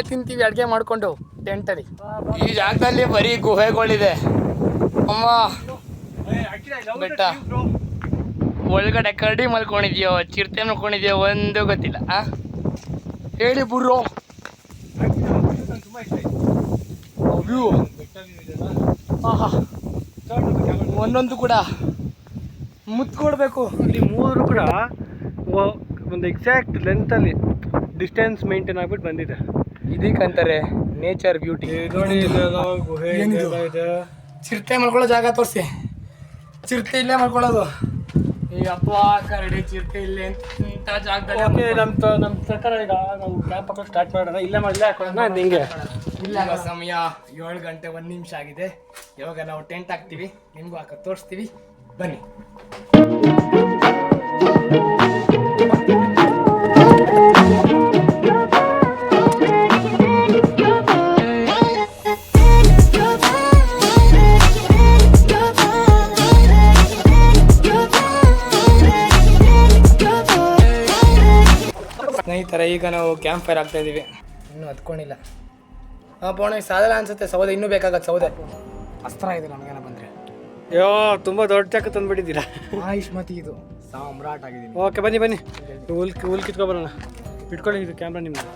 ತಿಂತೀವಿ ಅಡುಗೆ ಮಾಡ್ಕೊಂಡು ಟೆಂಟಲ್ಲಿ. ಈ ಜಾಗದಲ್ಲಿ ಬರೀ ಗುಹೆಗಳಿದೆ ಅಮ್ಮ. ಬೆಟ್ಟ ಒಳಗಡೆ ಕರಡಿ ಮಲ್ಕೊಂಡಿದ್ಯೋ ಚಿರತೆ ಮಲ್ಕೊಂಡಿದ್ಯೋ ಒಂದು ಗೊತ್ತಿಲ್ಲ. ಹೇಳಿ ಬುರ್ರೋ. ವ್ಯೂ ಒಂದೊಂದು ಕೂಡ ಮುತ್ತು ಕೊಡಬೇಕು. ಇಲ್ಲಿ ಮೂರು ಕೂಡ ಒಂದು ಎಕ್ಸಾಕ್ಟ್ ಲೆಂತಲ್ಲಿ ಡಿಸ್ಟೆನ್ಸ್ ಮೇಂಟೈನ್ ಆಗ್ಬಿಟ್ಟು ಬಂದಿದೆ. ಇದಕ್ಕಂತಾರೆ ನೇಚರ್ ಬ್ಯೂಟಿ. ನೋಡಿ ಗುಹೆ ಇದೆ. ಚಿರತೆ ಮಲ್ಕೊಳ್ಳೋ ಜಾಗ ತೋರಿಸಿ. ಚಿರತೆ ಇಲ್ಲೇ ಮಲ್ಕೊಳ್ಳೋದು. ಈ ಅಪ್ಪ ಕರಡಿ ಚಿರತೆ ಇಲ್ಲೇ ಇಂಥ ಜಾಗದಲ್ಲಿ. ನಮ್ಮ ಪ್ರಕಾರ ಈಗ ನಾವು ಕ್ಯಾಂಪ್ ಹಾಕೊಂಡು ಸ್ಟಾರ್ಟ್ ಮಾಡೋಣ. ಇಲ್ಲೇ ಹಾಕೋಣ ಹಿಂಗೆ. ಇಲ್ಲ ಸಮಯ 7 ಗಂಟೆ 1 ನಿಮಿಷ ಆಗಿದೆ. ಇವಾಗ ನಾವು ಟೆಂಟ್ ಹಾಕ್ತೀವಿ, ನಿಮಗೂ ಹಾಕಿ ತೋರಿಸ್ತೀವಿ, ಬನ್ನಿ. ಸ್ನೇಹಿತರೆ, ಈಗ ನಾವು ಕ್ಯಾಂಪ್ ಫೈರ್ ಆಗ್ತಾ ಇದೀವಿ. ಇನ್ನೂ ಹತ್ಕೊಂಡಿಲ್ಲ. ಪೋಣ ಸಾಧಲ್ಲ ಅನ್ಸುತ್ತೆ. ಸೌದೆ ಇನ್ನೂ ಬೇಕಾಗತ್ತೆ. ಸೌದೆ ಅಸ್ತ್ರ ಇದೆ ನಮಗೇನ ಬಂದರೆ. ಅಯ್ಯೋ ತುಂಬ ದೊಡ್ಡ ಚಾಕು ತಂದುಬಿಟ್ಟಿದ್ದೀರಾ. ಆಯುಷ್ಮತಿ ಇದು ಸಾಮ್ರಾಟ್ ಆಗಿದ್ದೀನಿ. ಓಕೆ ಬನ್ನಿ ಹುಲ್ ಕಿತ್ಕೊಬರೋಣ. ಇಟ್ಕೊಳ್ಳಿ ಇದು ಕ್ಯಾಮ್ರಾ ನಿಮ್ಮದು.